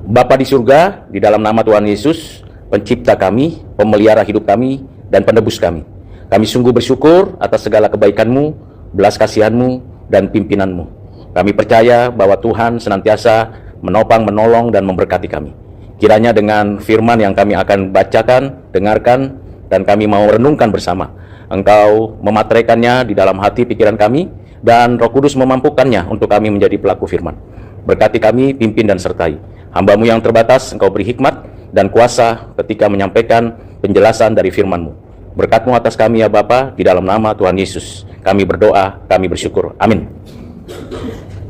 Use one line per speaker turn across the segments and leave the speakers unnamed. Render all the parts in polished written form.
Bapa di surga, di dalam nama Tuhan Yesus, pencipta kami, pemelihara hidup kami, dan penebus kami. Kami sungguh bersyukur atas segala kebaikan-Mu, belas kasihan-Mu, dan pimpinan-Mu. Kami percaya bahwa Tuhan senantiasa menopang, menolong, dan memberkati kami. Kiranya dengan firman yang kami akan bacakan, dengarkan, dan kami mau renungkan bersama, Engkau memateraikannya di dalam hati pikiran kami, dan Roh Kudus memampukannya untuk kami menjadi pelaku firman. Berkati kami, pimpin dan sertai. Hamba-Mu yang terbatas, Engkau beri hikmat dan kuasa ketika menyampaikan penjelasan dari firman-Mu. Berkat-Mu atas kami ya Bapa, di dalam nama Tuhan Yesus. Kami berdoa, kami bersyukur. Amin.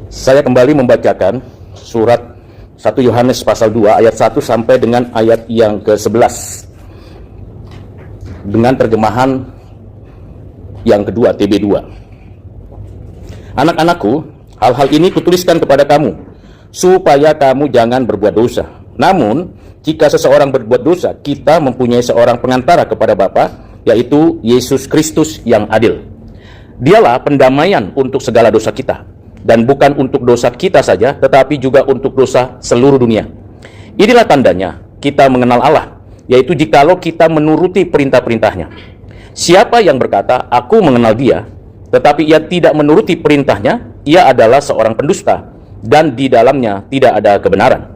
Saya kembali membacakan surat 1 Yohanes pasal 2 ayat 1 sampai dengan ayat yang ke-11. Dengan terjemahan yang kedua, TB2. Anak-anakku, hal-hal ini kutuliskan kepada kamu, supaya kamu jangan berbuat dosa. Namun, jika seseorang berbuat dosa, kita mempunyai seorang pengantara kepada Bapa, yaitu Yesus Kristus yang adil. Dialah pendamaian untuk segala dosa kita, dan bukan untuk dosa kita saja, tetapi juga untuk dosa seluruh dunia. Inilah tandanya kita mengenal Allah, yaitu jikalau kita menuruti perintah-perintahnya. Siapa yang berkata, aku mengenal Dia, tetapi ia tidak menuruti perintahnya, ia adalah seorang pendusta, dan di dalamnya tidak ada kebenaran.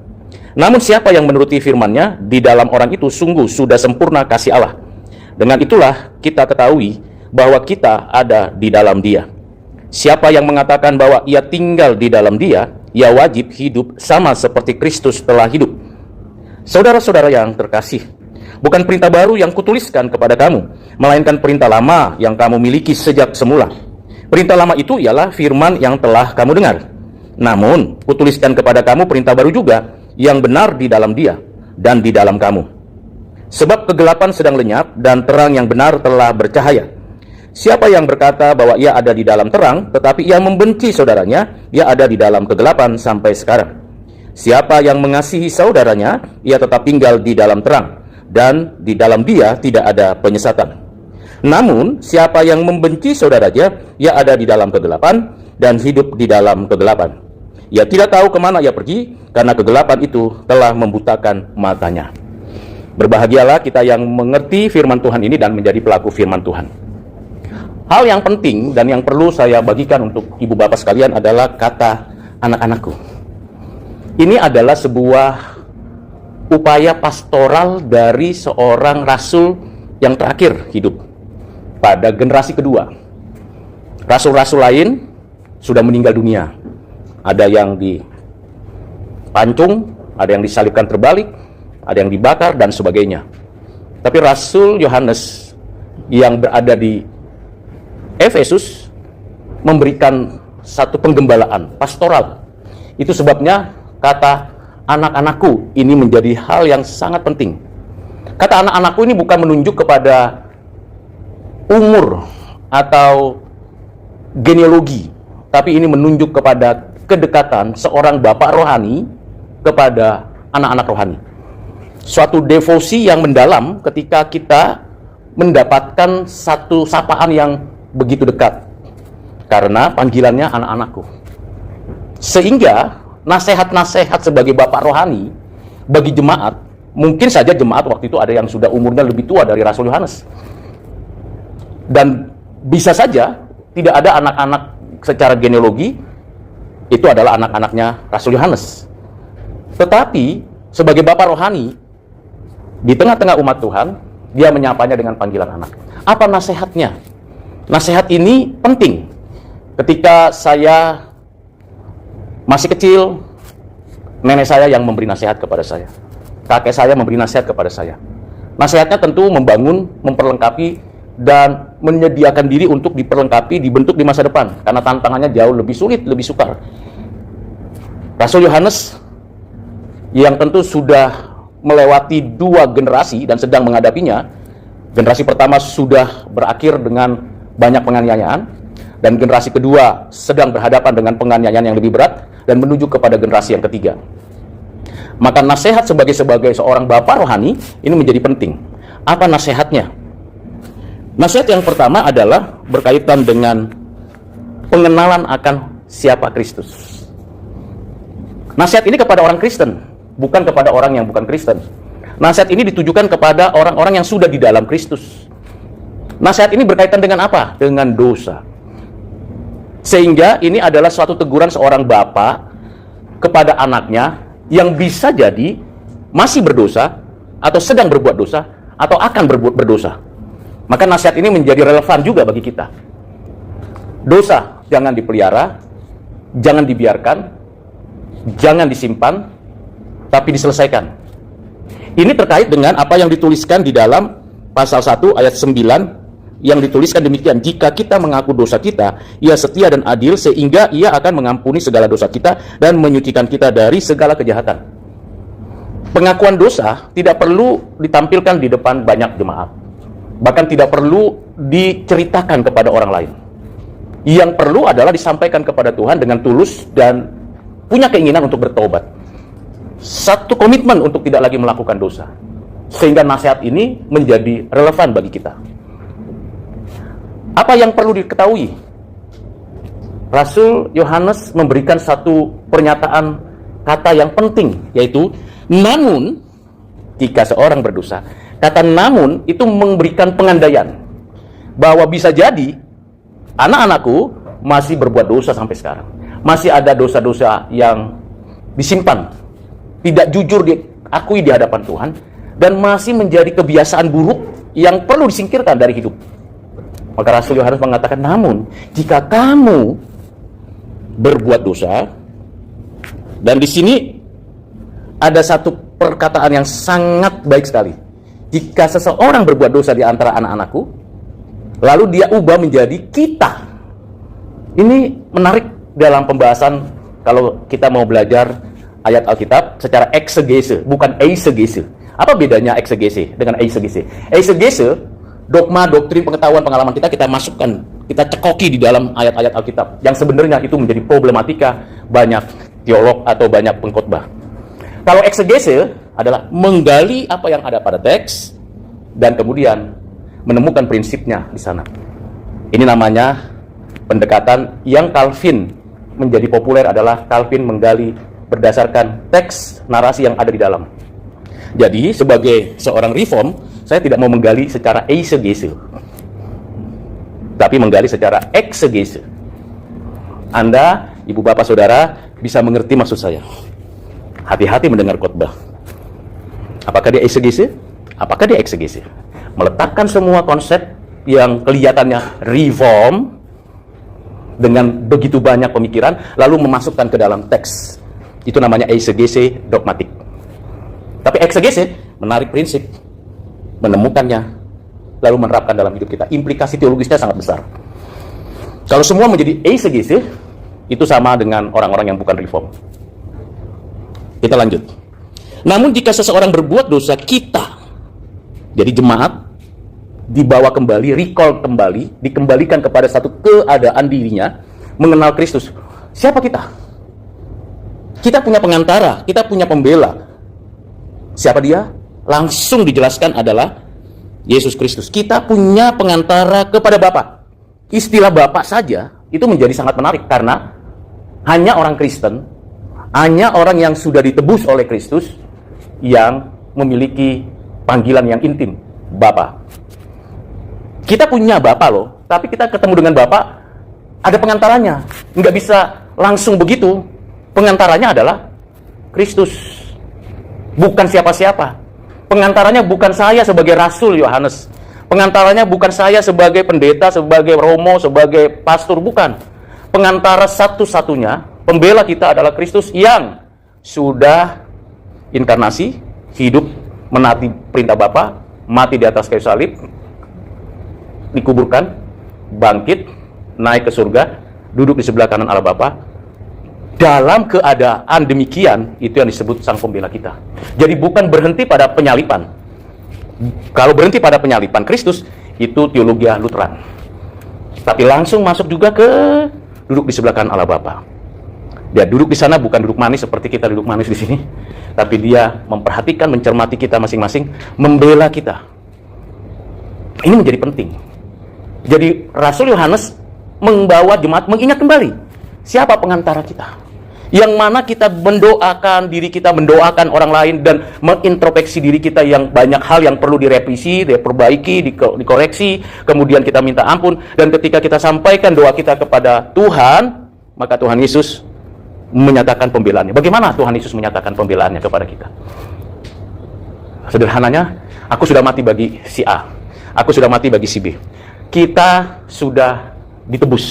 Namun siapa yang menuruti firman-Nya, di dalam orang itu sungguh sudah sempurna kasih Allah. Dengan itulah kita ketahui bahwa kita ada di dalam Dia. Siapa yang mengatakan bahwa ia tinggal di dalam Dia, ia wajib hidup sama seperti Kristus telah hidup. Saudara-saudara yang terkasih, bukan perintah baru yang kutuliskan kepada kamu, melainkan perintah lama yang kamu miliki sejak semula. Perintah lama itu ialah firman yang telah kamu dengar. Namun, kutuliskan kepada kamu perintah baru juga, yang benar di dalam Dia dan di dalam kamu. Sebab kegelapan sedang lenyap dan terang yang benar telah bercahaya. Siapa yang berkata bahwa ia ada di dalam terang, tetapi ia membenci saudaranya, ia ada di dalam kegelapan sampai sekarang. Siapa yang mengasihi saudaranya, ia tetap tinggal di dalam terang, dan di dalam Dia tidak ada penyesatan. Namun, siapa yang membenci saudaranya, ia ada di dalam kegelapan dan hidup di dalam kegelapan. Ia tidak tahu kemana ia pergi, karena kegelapan itu telah membutakan matanya. Berbahagialah kita yang mengerti firman Tuhan ini dan menjadi pelaku firman Tuhan. Hal yang penting dan yang perlu saya bagikan untuk ibu bapak sekalian adalah kata anak-anakku. Ini adalah sebuah upaya pastoral dari seorang rasul yang terakhir hidup pada generasi kedua. Rasul-rasul lain sudah meninggal dunia. Ada yang dipancung, ada yang disalibkan terbalik, ada yang dibakar, dan sebagainya. Tapi Rasul Yohanes yang berada di Efesus memberikan satu penggembalaan pastoral. Itu sebabnya kata anak-anakku ini menjadi hal yang sangat penting. Kata anak-anakku ini bukan menunjuk kepada umur atau genealogi, tapi ini menunjuk kepada kedekatan seorang bapak rohani kepada anak-anak rohani. Suatu devosi yang mendalam ketika kita mendapatkan satu sapaan yang begitu dekat, karena panggilannya anak-anakku. Sehingga nasihat-nasihat sebagai bapak rohani bagi jemaat, mungkin saja jemaat waktu itu ada yang sudah umurnya lebih tua dari Rasul Yohanes, dan bisa saja tidak ada anak-anak secara genealogi, itu adalah anak-anaknya Rasul Yohanes. Tetapi sebagai bapak rohani di tengah-tengah umat Tuhan, dia menyapanya dengan panggilan anak. Apa nasihatnya? Nasihat ini penting. Ketika saya masih kecil, nenek saya yang memberi nasihat kepada saya. Kakek saya memberi nasihat kepada saya. Nasihatnya tentu membangun, memperlengkapi, dan menyediakan diri untuk diperlengkapi, dibentuk di masa depan, karena tantangannya jauh lebih sulit, lebih sukar. Rasul Yohanes yang tentu sudah melewati 2 generasi dan sedang menghadapinya. Generasi pertama sudah berakhir dengan banyak penganiayaan, dan generasi kedua sedang berhadapan dengan penganiayaan yang lebih berat dan menuju kepada generasi yang ketiga. Maka nasihat sebagai seorang bapak rohani ini menjadi penting. Apa nasihatnya? Nasihat yang pertama adalah berkaitan dengan pengenalan akan siapa Kristus. Nasihat ini kepada orang Kristen, bukan kepada orang yang bukan Kristen. Nasihat ini ditujukan kepada orang-orang yang sudah di dalam Kristus. Nasihat ini berkaitan dengan apa? Dengan dosa. Sehingga ini adalah suatu teguran seorang bapa kepada anaknya yang bisa jadi masih berdosa, atau sedang berbuat dosa, atau akan berdosa. Maka nasihat ini menjadi relevan juga bagi kita. Dosa jangan dipelihara, jangan dibiarkan, jangan disimpan, tapi diselesaikan. Ini terkait dengan apa yang dituliskan di dalam pasal 1 ayat 9 yang dituliskan demikian, jika kita mengaku dosa kita, Ia setia dan adil sehingga Ia akan mengampuni segala dosa kita dan menyucikan kita dari segala kejahatan. Pengakuan dosa tidak perlu ditampilkan di depan banyak jemaat, bahkan tidak perlu diceritakan kepada orang lain. Yang perlu adalah disampaikan kepada Tuhan dengan tulus dan punya keinginan untuk bertobat. Satu komitmen untuk tidak lagi melakukan dosa, sehingga nasihat ini menjadi relevan bagi kita. Apa yang perlu diketahui? Rasul Yohanes memberikan satu pernyataan kata yang penting, yaitu namun jika seorang berdosa. Kata namun itu memberikan pengandaian bahwa bisa jadi anak-anakku masih berbuat dosa sampai sekarang. Masih ada dosa-dosa yang disimpan, tidak jujur diakui di hadapan Tuhan, dan masih menjadi kebiasaan buruk yang perlu disingkirkan dari hidup. Maka Rasul Yohanes mengatakan, namun jika kamu berbuat dosa, dan di sini ada satu perkataan yang sangat baik sekali. Jika seseorang berbuat dosa di antara anak-anakku, lalu dia ubah menjadi kita. Ini menarik dalam pembahasan kalau kita mau belajar ayat Alkitab secara eksegese, bukan eisegese. Apa bedanya eksegese dengan eisegese? Eisegese, dogma, doktrin, pengetahuan, pengalaman kita masukkan, kita cekoki di dalam ayat-ayat Alkitab, yang sebenarnya itu menjadi problematika banyak teolog atau banyak pengkhotbah. Kalau eksegese adalah menggali apa yang ada pada teks dan kemudian menemukan prinsipnya di sana. Ini namanya pendekatan yang Calvin menjadi populer, adalah Calvin menggali berdasarkan teks narasi yang ada di dalam. Jadi sebagai seorang reform, saya tidak mau menggali secara eisegese, tapi menggali secara eksegese. Anda, ibu bapak saudara, bisa mengerti maksud saya. Hati-hati mendengar khotbah. Apakah dia eisegese? Apakah dia eksegese? Meletakkan semua konsep yang kelihatannya reform dengan begitu banyak pemikiran, lalu memasukkan ke dalam teks. Itu namanya eisegese dogmatik. Tapi eksegese menarik prinsip, menemukannya, lalu menerapkan dalam hidup kita. Implikasi teologisnya sangat besar. Kalau semua menjadi eisegese, itu sama dengan orang-orang yang bukan reform. Kita lanjut. Namun jika seseorang berbuat dosa, kita, jadi jemaat, dibawa kembali, recall kembali, dikembalikan kepada satu keadaan dirinya, mengenal Kristus. Siapa kita? Kita punya pengantara, kita punya pembela. Siapa dia? Langsung dijelaskan adalah Yesus Kristus. Kita punya pengantara kepada Bapa. Istilah Bapa saja itu menjadi sangat menarik, karena hanya orang Kristen, hanya orang yang sudah ditebus oleh Kristus yang memiliki panggilan yang intim, Bapa. Kita punya Bapa loh, tapi kita ketemu dengan Bapa, ada pengantaranya. Nggak bisa langsung begitu. Pengantaranya adalah Kristus, bukan siapa-siapa. Pengantaranya bukan saya sebagai Rasul Yohanes. Pengantaranya bukan saya sebagai pendeta, sebagai romo, sebagai pastor, bukan. Pengantara satu-satunya, pembela kita adalah Kristus yang sudah inkarnasi, hidup, menaati perintah Bapa, mati di atas kayu salib, dikuburkan, bangkit, naik ke surga, duduk di sebelah kanan Allah Bapa. Dalam keadaan demikian, itu yang disebut sang pembela kita. Jadi bukan berhenti pada penyalipan. Kalau berhenti pada penyalipan Kristus, itu teologi Lutheran. Tapi langsung masuk juga ke duduk di sebelah kanan Allah Bapa. Dia duduk di sana bukan duduk manis seperti kita duduk manis di sini, tapi dia memperhatikan, mencermati kita masing-masing, membela kita. Ini menjadi penting. Jadi Rasul Yohanes membawa jemaat mengingat kembali siapa pengantara kita. Yang mana kita mendoakan diri kita, mendoakan orang lain, dan mengintrospeksi diri kita yang banyak hal yang perlu direvisi, diperbaiki, dikoreksi, kemudian kita minta ampun, dan ketika kita sampaikan doa kita kepada Tuhan, maka Tuhan Yesus menyatakan pembelaannya. Bagaimana Tuhan Yesus menyatakan pembelaannya kepada kita? Sederhananya, aku sudah mati bagi si A, aku sudah mati bagi si B. Kita sudah ditebus,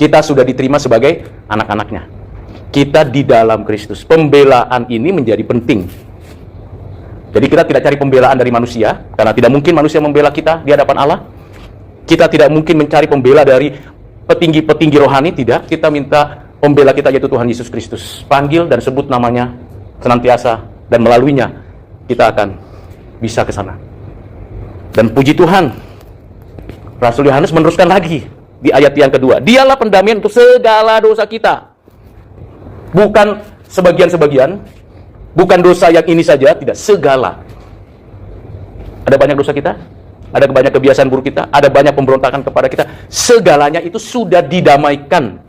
kita sudah diterima sebagai anak-anaknya. Kita di dalam Kristus. Pembelaan ini menjadi penting. Jadi kita tidak cari pembelaan dari manusia, karena tidak mungkin manusia membela kita di hadapan Allah. Kita tidak mungkin mencari pembela dari petinggi-petinggi rohani, tidak. Kita minta pembela kita, yaitu Tuhan Yesus Kristus. Panggil dan sebut namanya senantiasa, dan melaluinya kita akan bisa ke sana. Dan puji Tuhan, Rasul Yohanes meneruskan lagi di ayat yang kedua. Dialah pendamaian untuk segala dosa kita. Bukan sebagian-sebagian, bukan dosa yang ini saja, tidak, segala. Ada banyak dosa kita, ada banyak kebiasaan buruk kita, ada banyak pemberontakan kepada kita. Segalanya itu sudah didamaikan.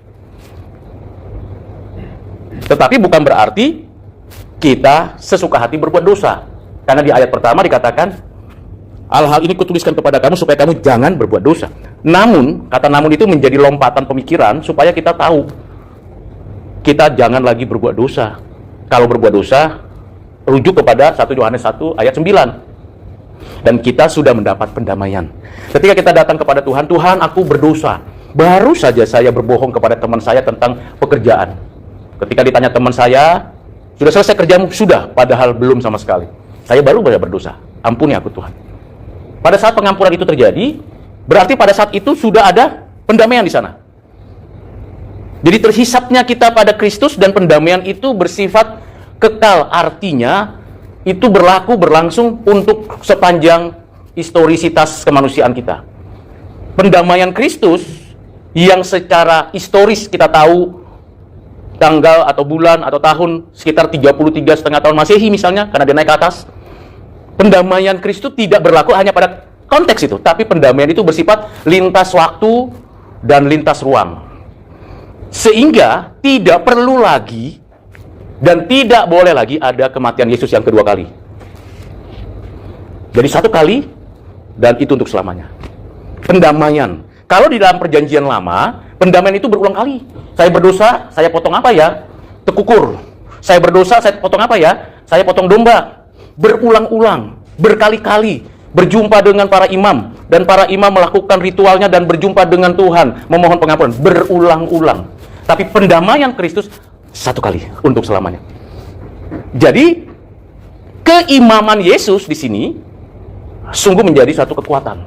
Tetapi bukan berarti kita sesuka hati berbuat dosa. Karena di ayat pertama dikatakan, hal-hal ini kutuliskan kepada kamu supaya kamu jangan berbuat dosa. Namun, kata namun itu menjadi lompatan pemikiran supaya kita tahu kita jangan lagi berbuat dosa. Kalau berbuat dosa, rujuk kepada 1 Yohanes 1 ayat 9. Dan kita sudah mendapat pendamaian. Ketika kita datang kepada Tuhan, Tuhan, aku berdosa. Baru saja saya berbohong kepada teman saya tentang pekerjaan. Ketika ditanya teman saya, sudah selesai kerjamu? Sudah, padahal belum sama sekali. Saya baru berdosa. Ampuni aku, Tuhan. Pada saat pengampunan itu terjadi, berarti pada saat itu sudah ada pendamaian di sana. Jadi terhisapnya kita pada Kristus, dan pendamaian itu bersifat kekal. Artinya itu berlangsung untuk sepanjang historisitas kemanusiaan kita. Pendamaian Kristus yang secara historis kita tahu tanggal atau bulan atau tahun sekitar 33,5 tahun Masehi misalnya, karena dia naik ke atas. Pendamaian Kristus tidak berlaku hanya pada konteks itu, tapi pendamaian itu bersifat lintas waktu dan lintas ruang. Sehingga tidak perlu lagi dan tidak boleh lagi ada kematian Yesus yang kedua kali. Jadi satu kali, dan itu untuk selamanya. Pendamaian. Kalau di dalam perjanjian lama, pendamaian itu berulang kali. Saya berdosa, saya potong apa ya? Tekukur. Saya berdosa, saya potong apa ya? Saya potong domba. Berulang-ulang, berkali-kali. Berjumpa dengan para imam, dan para imam melakukan ritualnya dan berjumpa dengan Tuhan, memohon pengampunan. Berulang-ulang. Tapi pendamaian Kristus satu kali untuk selamanya. Jadi keimaman Yesus di sini sungguh menjadi satu kekuatan.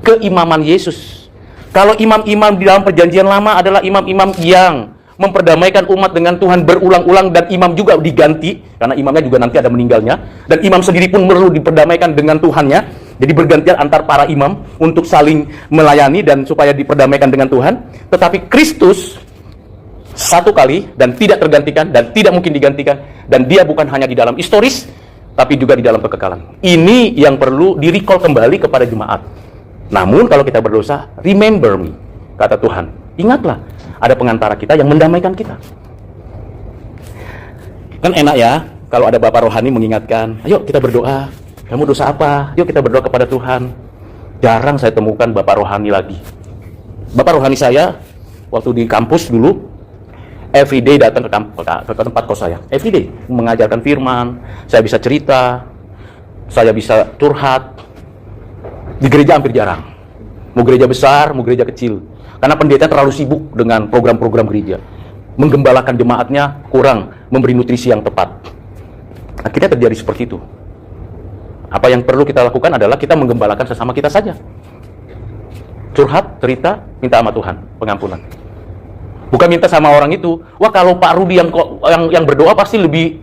Keimaman Yesus. Kalau imam-imam di dalam perjanjian lama adalah imam-imam yang memperdamaikan umat dengan Tuhan berulang-ulang, dan imam juga diganti karena imamnya juga nanti ada meninggalnya, dan imam sendiri pun perlu diperdamaikan dengan Tuhannya. Jadi bergantian antar para imam untuk saling melayani dan supaya diperdamaikan dengan Tuhan. Tetapi Kristus satu kali dan tidak tergantikan dan tidak mungkin digantikan, dan dia bukan hanya di dalam historis tapi juga di dalam kekekalan. Ini yang perlu di-recall kembali kepada jemaat. Namun kalau kita berdosa, remember me, kata Tuhan. Ingatlah, ada pengantara kita yang mendamaikan kita. Kan enak ya kalau ada bapak rohani mengingatkan, ayo kita berdoa. Kamu dosa apa? Yuk kita berdoa kepada Tuhan. Jarang saya temukan bapak rohani lagi. Bapak rohani saya waktu di kampus dulu, everyday datang ke tempat kos saya. Everyday mengajarkan firman, saya bisa cerita, saya bisa curhat. Di gereja hampir jarang. Mau gereja besar, mau gereja kecil. Karena pendeta terlalu sibuk dengan program-program gereja. Menggembalakan jemaatnya kurang, memberi nutrisi yang tepat. Akhirnya terjadi seperti itu. Apa yang perlu kita lakukan adalah kita menggembalakan sesama kita saja. Curhat, cerita, minta sama Tuhan pengampunan. Bukan minta sama orang itu, wah kalau Pak Rudi yang berdoa pasti lebih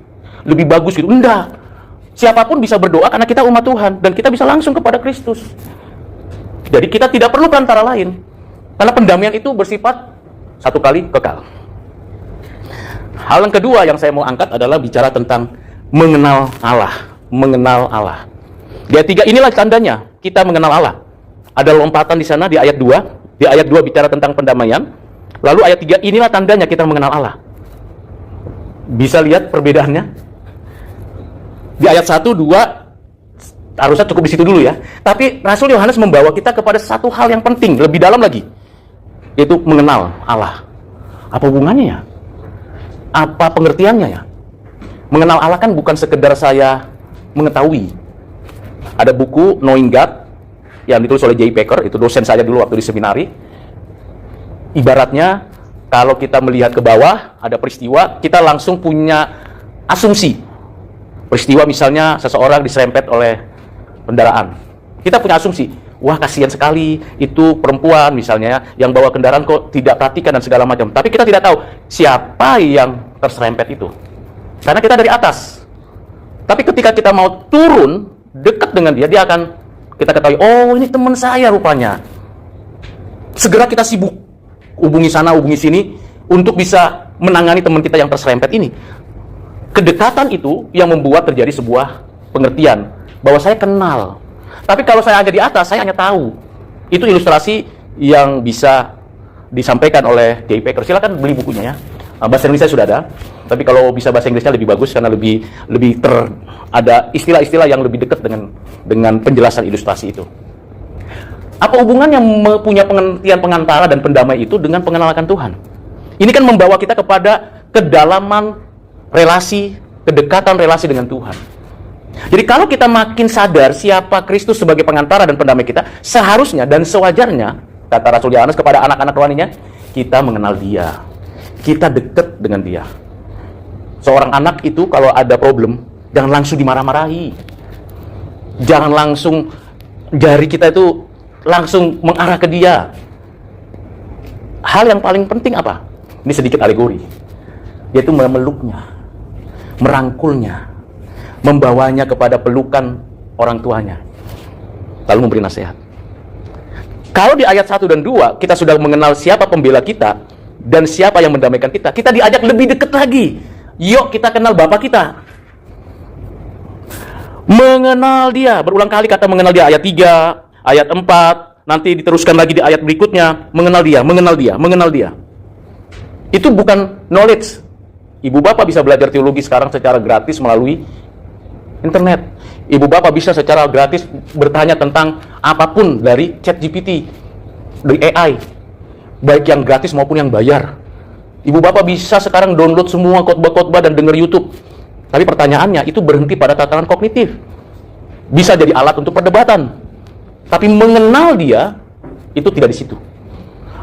bagus gitu. Enggak. Siapapun bisa berdoa karena kita umat Tuhan dan kita bisa langsung kepada Kristus. Jadi kita tidak perlu antara lain. Karena pendamaian itu bersifat satu kali kekal. Hal yang kedua yang saya mau angkat adalah bicara tentang mengenal Allah. Mengenal Allah. Di ayat 3 inilah tandanya kita mengenal Allah. Ada lompatan di sana di ayat 2. Di ayat 2 bicara tentang pendamaian. Lalu ayat 3 inilah tandanya kita mengenal Allah. Bisa lihat perbedaannya? Di ayat 1, 2, harusnya cukup di situ dulu ya. Tapi Rasul Yohanes membawa kita kepada satu hal yang penting, lebih dalam lagi, yaitu mengenal Allah. Apa hubungannya ya? Apa pengertiannya ya? Mengenal Allah kan bukan sekedar saya mengetahui. Ada buku Knowing God yang ditulis oleh J. Packer, itu dosen saya dulu waktu di seminari. Ibaratnya kalau kita melihat ke bawah, ada peristiwa, kita langsung punya asumsi. Peristiwa misalnya seseorang diserempet oleh kendaraan. Kita punya asumsi, wah kasihan sekali, itu perempuan misalnya yang bawa kendaraan kok tidak perhatikan dan segala macam. Tapi kita tidak tahu siapa yang terserempet itu. Karena kita dari atas. Tapi ketika kita mau turun dekat dengan dia, dia akan kita ketahui, oh ini teman saya rupanya. Segera kita sibuk hubungi sana, hubungi sini untuk bisa menangani teman kita yang terserempet ini. Kedekatan itu yang membuat terjadi sebuah pengertian bahwa saya kenal. Tapi kalau saya hanya di atas, saya hanya tahu. Itu ilustrasi yang bisa disampaikan oleh J. Packer. Silakan beli bukunya ya. Bahasa Indonesia sudah ada. Tapi kalau bisa bahasa Inggrisnya lebih bagus karena lebih ada istilah-istilah yang lebih dekat dengan penjelasan ilustrasi itu. Apa hubungan yang punya pengertian pengantara dan pendamai itu dengan pengenalan Tuhan? Ini kan membawa kita kepada kedalaman relasi, kedekatan relasi dengan Tuhan. Jadi kalau kita makin sadar siapa Kristus sebagai pengantara dan pendamai kita, seharusnya dan sewajarnya, kata Rasul Yohanes kepada anak-anak rohaninya, kita mengenal Dia. Kita dekat dengan Dia. Seorang anak itu kalau ada problem, jangan langsung dimarah-marahi. Jangan langsung jari kita itu langsung mengarah ke dia. Hal yang paling penting apa? Ini sedikit alegori. Yaitu memeluknya, merangkulnya, membawanya kepada pelukan orang tuanya, lalu memberi nasihat. Kalau di ayat 1 dan 2 kita sudah mengenal siapa pembela kita dan siapa yang mendamaikan kita, kita diajak lebih dekat lagi. Yuk kita kenal Bapa kita. Mengenal Dia, berulang kali kata mengenal Dia, ayat 3, ayat 4, nanti diteruskan lagi di ayat berikutnya, mengenal Dia, mengenal Dia, mengenal Dia. Itu bukan knowledge. Ibu bapak bisa belajar teologi sekarang secara gratis melalui internet. Ibu bapak bisa secara gratis bertanya tentang apapun dari ChatGPT, dari AI, baik yang gratis maupun yang bayar. Ibu bapak bisa sekarang download semua khotbah-khotbah dan dengar YouTube. Tapi pertanyaannya itu berhenti pada tataran kognitif. Bisa jadi alat untuk perdebatan. Tapi mengenal Dia itu tidak di situ.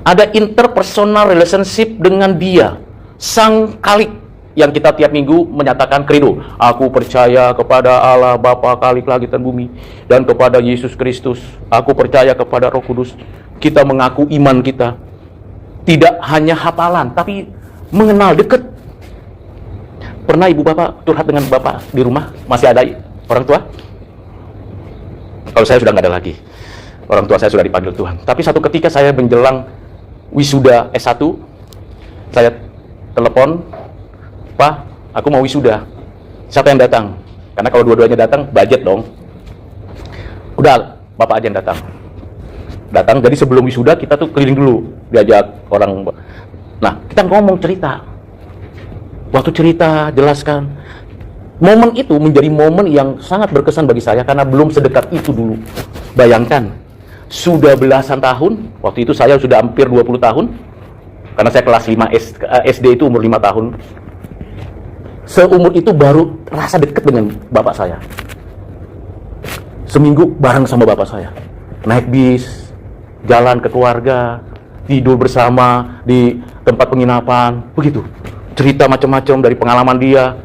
Ada interpersonal relationship dengan Dia, Sang Khalik, yang kita tiap minggu menyatakan credo. Aku percaya kepada Allah Bapa Khalik langit dan bumi, dan kepada Yesus Kristus. Aku percaya kepada Roh Kudus. Kita mengaku iman kita. Tidak hanya hafalan, tapi mengenal dekat. Pernah ibu bapak curhat dengan bapak di rumah? Masih ada orang tua? Kalau saya sudah nggak ada lagi. Orang tua saya sudah dipanggil Tuhan. Tapi satu ketika saya menjelang wisuda S1, saya telepon, Pak, aku mau wisuda. Siapa yang datang? Karena kalau dua-duanya datang, budget dong. Udah, bapak aja yang datang. Jadi sebelum wisuda kita tuh keliling dulu, diajak orang. Nah, kita ngomong cerita. Waktu cerita, jelaskan. Momen itu menjadi momen yang sangat berkesan bagi saya karena belum sedekat itu dulu. Bayangkan, sudah belasan tahun, waktu itu saya sudah hampir 20 tahun, karena saya kelas 5 SD itu umur 5 tahun. Seumur itu baru rasa dekat dengan bapak saya. Seminggu bareng sama bapak saya. Naik bis, jalan ke keluarga, tidur bersama di tempat penginapan, begitu. Cerita macam-macam dari pengalaman dia,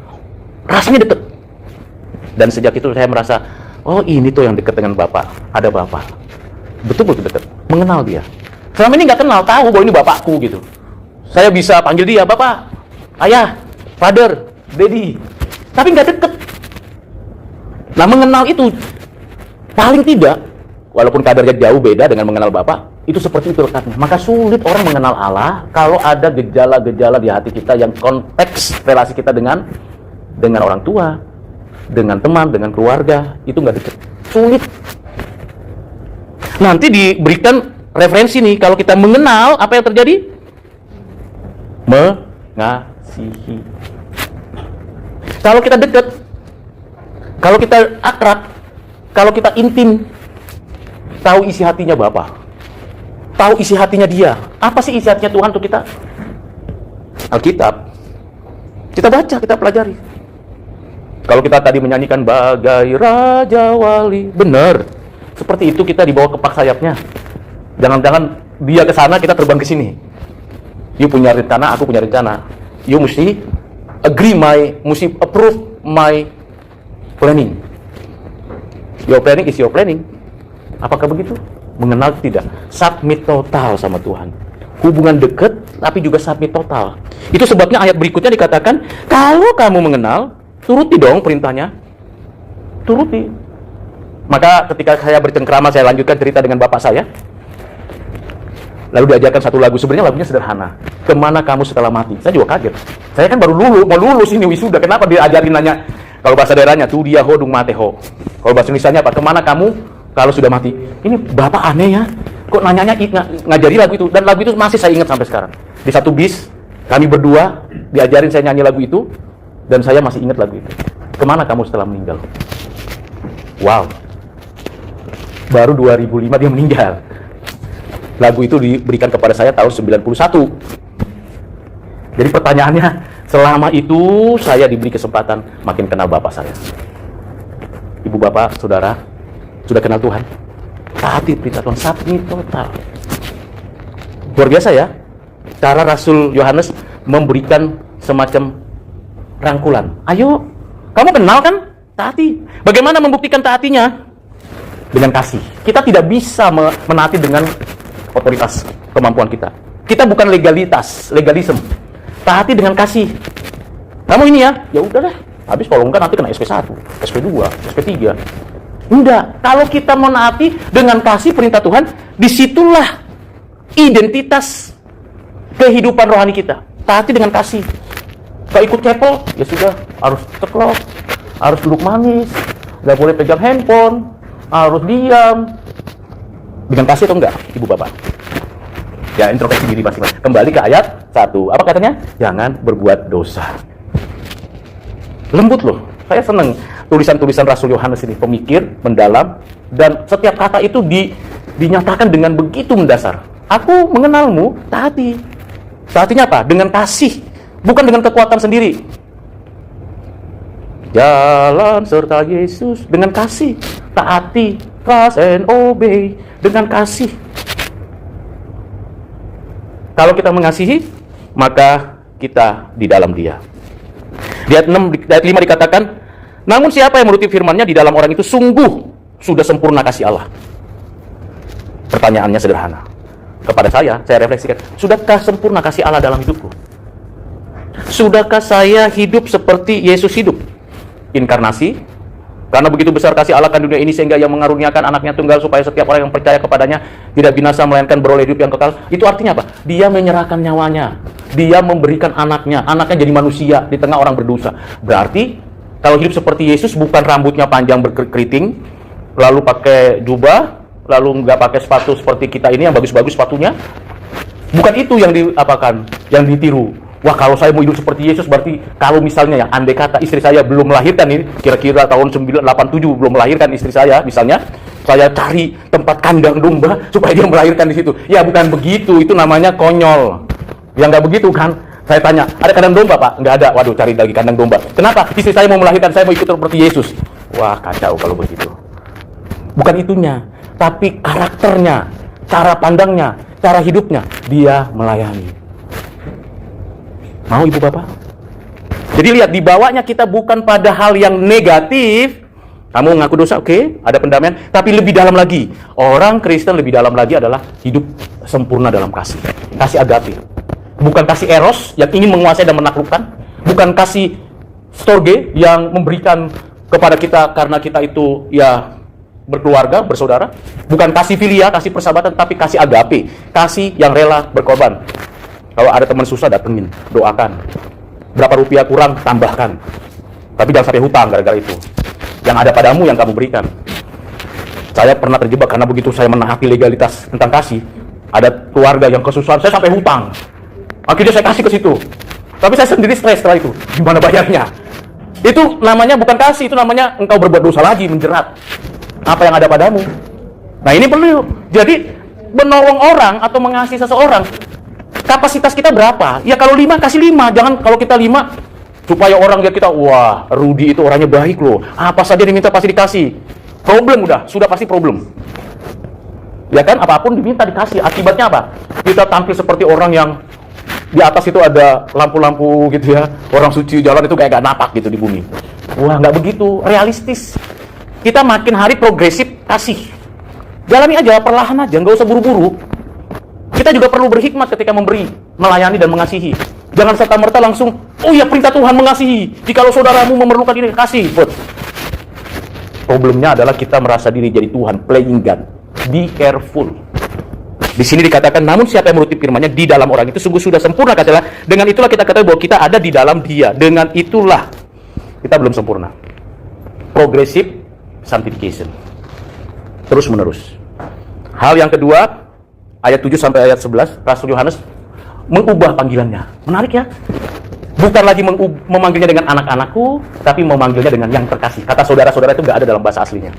rasanya deket. Dan sejak itu saya merasa, oh ini tuh yang deket dengan bapak, ada bapak, betul-betul deket, mengenal dia. Selama ini nggak kenal, tahu bahwa ini bapakku gitu. Saya bisa panggil dia bapak, ayah, father, daddy, tapi nggak deket. Nah, mengenal itu paling tidak, walaupun kadarnya jauh beda dengan mengenal bapak, itu seperti itu lekatnya. Maka sulit orang mengenal Allah kalau ada gejala-gejala di hati kita yang konteks relasi kita dengan orang tua, dengan teman, dengan keluarga, itu nggak dekat. Sulit. Nanti diberikan referensi nih, kalau kita mengenal, apa yang terjadi? Mengasihi. Kalau kita dekat, kalau kita akrab, kalau kita intim, tahu isi hatinya Bapa, tahu isi hatinya Dia. Apa sih isi hatinya Tuhan untuk kita? Alkitab. Kita baca, kita pelajari. Kalau kita tadi menyanyikan bagai Raja Wali, benar. Seperti itu kita dibawa kepak sayapnya. Jangan-jangan Dia ke sana, kita terbang ke sini. You punya rencana, aku punya rencana. You mesti mesti approve my planning. Your planning is your planning. Apakah begitu? Mengenal tidak? Submit total sama Tuhan. Hubungan dekat, tapi juga submit total. Itu sebabnya ayat berikutnya dikatakan, kalau kamu mengenal, turuti dong perintahnya. Turuti. Maka ketika saya bercengkrama, saya lanjutkan cerita dengan bapak saya. Lalu diajarkan satu lagu, sebenarnya lagunya sederhana. Kemana kamu setelah mati? Saya juga kaget. Saya kan baru mau lulus ini wisuda. Kenapa diajarin nanya? Kalau bahasa daerahnya, tu dia hodung mateho. Kalau bahasa Indonesianya apa? Kemana kamu kalau sudah mati? Ini bapak aneh ya. Kok nanyanya ngajari lagu itu? Dan lagu itu masih saya ingat sampai sekarang. Di satu bis, kami berdua diajarin saya nyanyi lagu itu. Dan saya masih ingat lagu itu. Kemana kamu setelah meninggal? Wow. Baru 2005 dia meninggal. Lagu itu diberikan kepada saya tahun 91. Jadi pertanyaannya, selama itu saya diberi kesempatan makin kenal bapak saya. Ibu bapak, saudara, sudah kenal Tuhan? Taati perintah Tuhan, submit total. Luar biasa ya, cara Rasul Yohanes memberikan semacam rangkulan. Ayo, kamu kenal kan? Taati. Bagaimana membuktikan taatinya? Dengan kasih. Kita tidak bisa menaati dengan otoritas kemampuan kita. Kita bukan legalisme. Taati dengan kasih. Kamu ini ya udahlah. Habis kalau enggak nanti kena SP1, SP2, SP3. Enggak. Kalau kita menaati dengan kasih perintah Tuhan, disitulah identitas kehidupan rohani kita. Taati dengan kasih. Kalau ikut chapel, ya sudah harus ceklok, harus duduk manis, nggak boleh pegang handphone, harus diam. Dengan kasih atau enggak, ibu bapak? Ya, introspeksi diri masing-masing. Kembali ke ayat 1. Apa katanya? Jangan berbuat dosa. Lembut loh. Saya senang tulisan-tulisan Rasul Yohanes ini, pemikir, mendalam, dan setiap kata itu dinyatakan dengan begitu mendasar. Aku mengenalmu, taati. Taatinya apa? Dengan kasih, bukan dengan kekuatan sendiri. Jalan serta Yesus dengan kasih. Taati, trust and obey dengan kasih. Kalau kita mengasihi, maka kita di dalam Dia. Di ayat 5 dikatakan, namun siapa yang menuruti firman-Nya, di dalam orang itu sungguh sudah sempurna kasih Allah. Pertanyaannya sederhana. Kepada saya refleksikan, sudahkah sempurna kasih Allah dalam hidupku? Sudahkah saya hidup seperti Yesus hidup? Inkarnasi, karena begitu besar kasih Allah akan dunia ini sehingga Ia mengaruniakan anaknya tunggal supaya setiap orang yang percaya kepadanya tidak binasa melainkan beroleh hidup yang kekal. Itu artinya apa? Dia menyerahkan nyawanya. Dia memberikan anaknya jadi manusia di tengah orang berdosa. Berarti kalau hidup seperti Yesus, bukan rambutnya panjang berkeriting, lalu pakai jubah, lalu nggak pakai sepatu seperti kita ini yang bagus-bagus sepatunya. Bukan itu yang yang ditiru. Wah, kalau saya mau hidup seperti Yesus, berarti kalau misalnya andai kata istri saya belum melahirkan ini, kira-kira tahun 1987 belum melahirkan istri saya, misalnya, saya cari tempat kandang domba supaya dia melahirkan di situ. Ya, bukan begitu, itu namanya konyol. Ya nggak begitu kan? Saya tanya, ada kandang domba Pak? Nggak ada. Waduh, cari lagi kandang domba. Kenapa? Istri saya mau melahirkan, saya mau ikut seperti Yesus. Wah, kacau kalau begitu. Bukan itunya, tapi karakternya, cara pandangnya, cara hidupnya, dia melayani. Mau ibu bapak? Jadi lihat, dibawanya kita bukan pada hal yang negatif. Kamu mengaku dosa, oke, ada pendamaian. Tapi lebih dalam lagi, orang Kristen lebih dalam lagi adalah hidup sempurna dalam kasih. Kasih agape. Bukan kasih eros yang ingin menguasai dan menaklukkan. Bukan kasih storge yang memberikan kepada kita karena kita itu ya berkeluarga, bersaudara. Bukan kasih filia, kasih persahabatan, tapi kasih agape. Kasih yang rela berkorban. Kalau ada teman susah, datengin, doakan. Berapa rupiah kurang, tambahkan. Tapi jangan sampai hutang gara-gara itu. Yang ada padamu yang kamu berikan. Saya pernah terjebak karena begitu saya menaati legalitas tentang kasih, ada keluarga yang kesusahan, saya sampai hutang. Akhirnya saya kasih ke situ. Tapi saya sendiri stres setelah itu. Gimana bayarnya? Itu namanya bukan kasih, itu namanya engkau berbuat dosa lagi, menjerat apa yang ada padamu. Nah ini perlu. Jadi menolong orang atau mengasihi seseorang, kapasitas kita berapa? Ya kalau 5 kasih 5, jangan kalau kita 5 supaya orang lihat kita, wah Rudy itu orangnya baik loh, apa saja diminta pasti dikasih. Problem sudah pasti problem. Ya kan, apapun diminta dikasih. Akibatnya apa? Kita tampil seperti orang yang di atas itu ada lampu-lampu gitu ya. Orang suci jalan itu kayak gak napak gitu di bumi. Wah, nggak begitu realistis. Kita makin hari progresif kasih. Jalani aja, perlahan aja, nggak usah buru-buru. Kita juga perlu berhikmat ketika memberi, melayani dan mengasihi. Jangan serta-merta langsung, oh ya perintah Tuhan mengasihi. Jikalau saudaramu memerlukan ini, kasih. But problemnya adalah kita merasa diri jadi Tuhan, playing God. Be careful. Di sini dikatakan, namun siapa yang menuruti firman-Nya di dalam orang itu sungguh sudah sempurna, katalah. Dengan itulah kita katakan bahwa kita ada di dalam Dia. Dengan itulah kita belum sempurna. Progressive sanctification. Terus menerus. Hal yang kedua, ayat 7 sampai ayat 11, Rasul Yohanes mengubah panggilannya. Menarik ya. Bukan lagi memanggilnya dengan anak-anakku, tapi memanggilnya dengan yang terkasih. Kata saudara-saudara itu nggak ada dalam bahasa aslinya.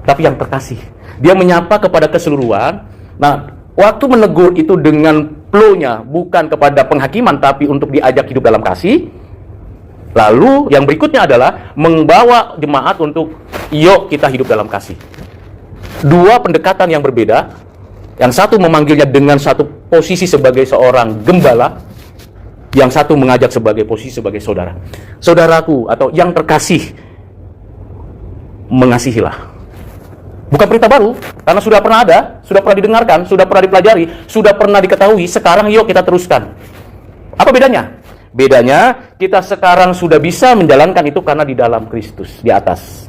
Tapi yang terkasih. Dia menyapa kepada keseluruhan. Nah, waktu menegur itu dengan flow-nya, bukan kepada penghakiman, tapi untuk diajak hidup dalam kasih. Lalu yang berikutnya adalah membawa jemaat untuk, yuk kita hidup dalam kasih. Dua pendekatan yang berbeda. Yang satu memanggilnya dengan satu posisi sebagai seorang gembala, yang satu mengajak sebagai posisi sebagai saudara. Saudaraku atau yang terkasih, mengasihilah. Bukan perintah baru, karena sudah pernah ada, sudah pernah didengarkan, sudah pernah dipelajari, sudah pernah diketahui. Sekarang yuk kita teruskan. Apa bedanya? Bedanya kita sekarang sudah bisa menjalankan itu karena di dalam Kristus, di atas.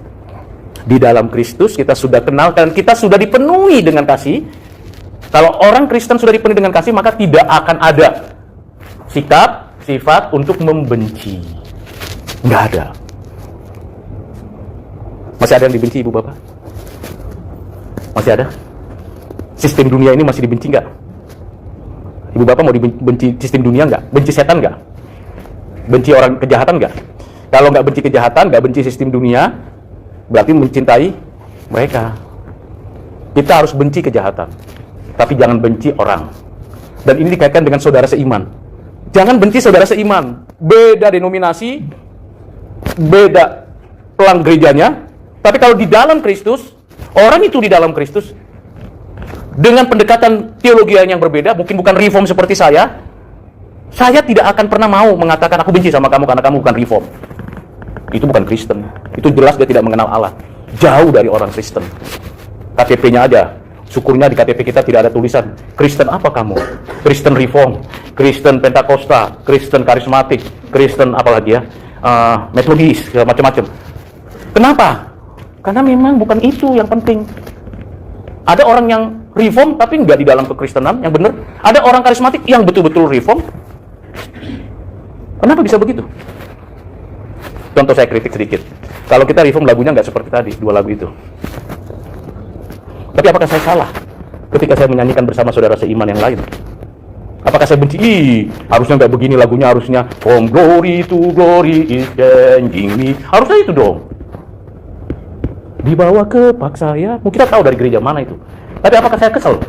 Di dalam Kristus kita sudah kenal dan kita sudah dipenuhi dengan kasih. Kalau orang Kristen sudah dipenuhi dengan kasih, maka tidak akan ada sikap, sifat untuk membenci. Nggak ada. Masih ada yang dibenci ibu bapak? Masih ada? Sistem dunia ini masih dibenci nggak? Ibu bapak mau dibenci sistem dunia nggak? Benci setan nggak? Benci orang kejahatan nggak? Kalau nggak benci kejahatan, nggak benci sistem dunia, berarti mencintai mereka. Kita harus benci kejahatan, tapi jangan benci orang. Dan ini dikaitkan dengan saudara seiman. Jangan benci saudara seiman. Beda denominasi, beda pelang gerejanya, tapi kalau di dalam Kristus, orang itu di dalam Kristus, dengan pendekatan teologi yang berbeda, mungkin bukan reform seperti saya tidak akan pernah mau mengatakan aku benci sama kamu karena kamu bukan reform. Itu bukan Kristen. Itu jelas dia tidak mengenal Allah. Jauh dari orang Kristen. KTP-nya aja. Syukurnya di KTP kita tidak ada tulisan Kristen apa kamu? Kristen Reform, Kristen Pentakosta, Kristen Karismatik, Kristen apalagi ya, Metodis, macam-macam. Kenapa? Karena memang bukan itu yang penting. Ada orang yang Reform tapi nggak di dalam kekristenan yang benar. Ada orang karismatik yang betul-betul Reform. Kenapa bisa begitu? Contoh saya kritik sedikit. Kalau kita Reform lagunya nggak seperti tadi, dua lagu itu. Tapi apakah saya salah ketika saya menyanyikan bersama saudara seiman yang lain? Apakah saya benci? Harusnya nggak begini lagunya, harusnya from glory to glory is changing me. Harusnya itu dong. Dibawa ke paksa ya. Mungkin kita tahu dari gereja mana itu. Tapi apakah saya kesal?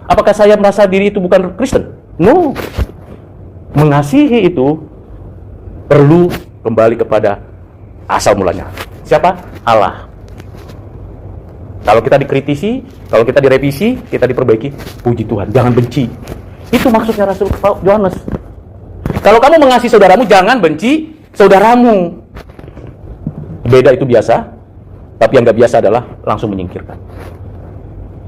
Apakah saya merasa diri itu bukan Kristen? No. Mengasihi itu perlu kembali kepada asal mulanya. Siapa? Allah. Kalau kita dikritisi, kalau kita direvisi, kita diperbaiki, puji Tuhan, jangan benci. Itu maksudnya Rasul Yohanes. Kalau kamu mengasihi saudaramu, jangan benci saudaramu. Beda itu biasa, tapi yang nggak biasa adalah langsung menyingkirkan.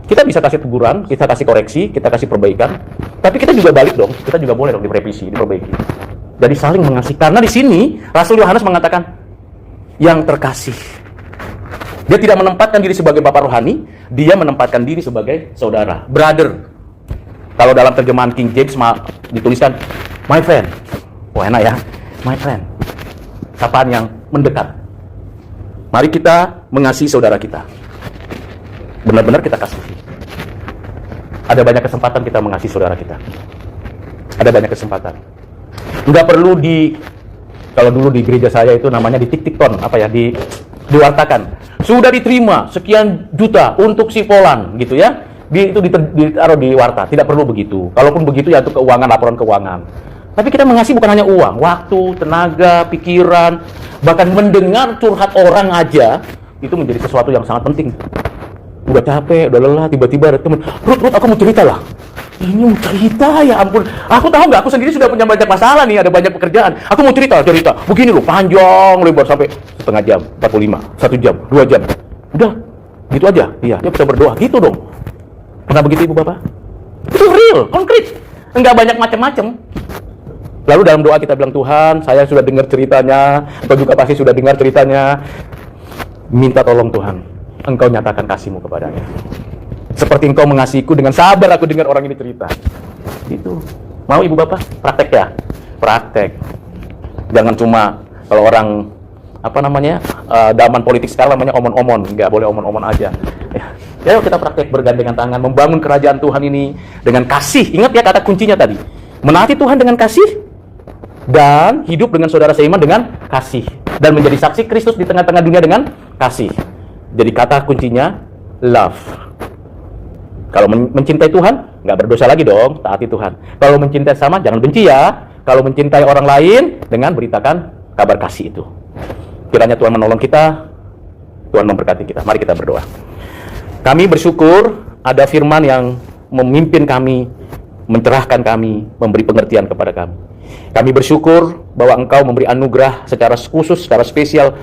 Kita bisa kasih teguran, kita kasih koreksi, kita kasih perbaikan, tapi kita juga balik dong, kita juga boleh dong direvisi, diperbaiki. Jadi saling mengasihi. Karena di sini Rasul Yohanes mengatakan yang terkasih. Dia tidak menempatkan diri sebagai bapak rohani, dia menempatkan diri sebagai saudara, brother. Kalau dalam terjemahan King James dituliskan my friend. Wah enak ya, my friend. Sapaan yang mendekat. Mari kita mengasihi saudara kita. Benar-benar kita kasihi. Ada banyak kesempatan kita mengasihi saudara kita. Ada banyak kesempatan. Nggak perlu Kalau dulu di gereja saya itu namanya di tiktikton, diwartakan. Sudah diterima sekian juta untuk si Polan gitu ya. Itu ditaruh di warta, tidak perlu begitu. Kalaupun begitu ya itu keuangan, laporan keuangan. Tapi kita mengasihi bukan hanya uang, waktu, tenaga, pikiran, bahkan mendengar curhat orang aja itu menjadi sesuatu yang sangat penting. Udah capek, udah lelah, tiba-tiba ada teman, Ruth, aku mau cerita lah. Ini mau cerita, ya ampun. Aku tahu nggak, aku sendiri sudah punya banyak masalah nih, ada banyak pekerjaan. Aku mau cerita. Begini loh, panjang, lebar sampai setengah jam, 45, 1 jam, 2 jam. Udah, gitu aja. Iya, dia bisa berdoa, gitu dong. Pernah begitu Ibu Bapak? Itu real, konkret. Enggak banyak macam-macam. Lalu dalam doa kita bilang, Tuhan, saya sudah dengar ceritanya, Engkau juga pasti sudah dengar ceritanya. Minta tolong Tuhan, Engkau nyatakan kasih-Mu kepadanya. Seperti Engkau mengasihiku, dengan sabar aku dengar orang ini cerita. Gitu. Mau Ibu Bapak? Praktek ya? Praktek. Jangan cuma kalau orang zaman politik sekarang namanya omon-omon, nggak boleh omon-omon aja. Ya, kita praktek bergandengan tangan, membangun kerajaan Tuhan ini dengan kasih. Ingat ya kata kuncinya tadi, menaati Tuhan dengan kasih, dan hidup dengan saudara seiman dengan kasih, dan menjadi saksi Kristus di tengah-tengah dunia dengan kasih. Jadi kata kuncinya love. Kalau mencintai Tuhan, nggak berdosa lagi dong, taati Tuhan. Kalau mencintai sama, jangan benci ya. Kalau mencintai orang lain, dengan beritakan kabar kasih itu. Kiranya Tuhan menolong kita, Tuhan memberkati kita. Mari kita berdoa. Kami bersyukur ada firman yang memimpin kami, mencerahkan kami, memberi pengertian kepada kami. Kami bersyukur bahwa Engkau memberi anugerah secara khusus, secara spesial,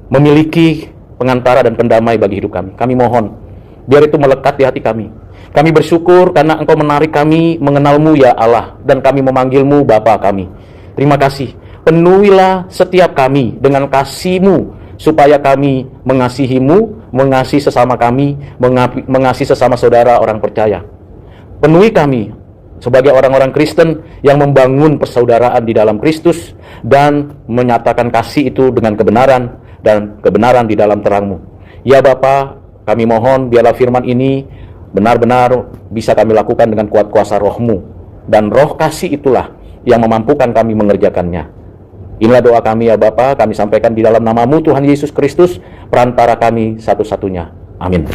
memiliki pengantara dan pendamai bagi hidup kami. Kami mohon, biar itu melekat di hati kami. Kami bersyukur karena Engkau menarik kami mengenal-Mu ya Allah, dan kami memanggil-Mu Bapa kami. Terima kasih. Penuhilah setiap kami dengan kasih-Mu, supaya kami mengasihi-Mu, mengasihi sesama kami, mengasihi sesama saudara orang percaya. Penuhi kami sebagai orang-orang Kristen yang membangun persaudaraan di dalam Kristus dan menyatakan kasih itu dengan kebenaran dan kebenaran di dalam terang-Mu. Ya Bapa, kami mohon biarlah firman ini benar-benar bisa kami lakukan dengan kuat kuasa Roh-Mu, dan roh kasih itulah yang memampukan kami mengerjakannya. Inilah doa kami ya Bapa, kami sampaikan di dalam nama-Mu Tuhan Yesus Kristus, perantara kami satu-satunya. Amin.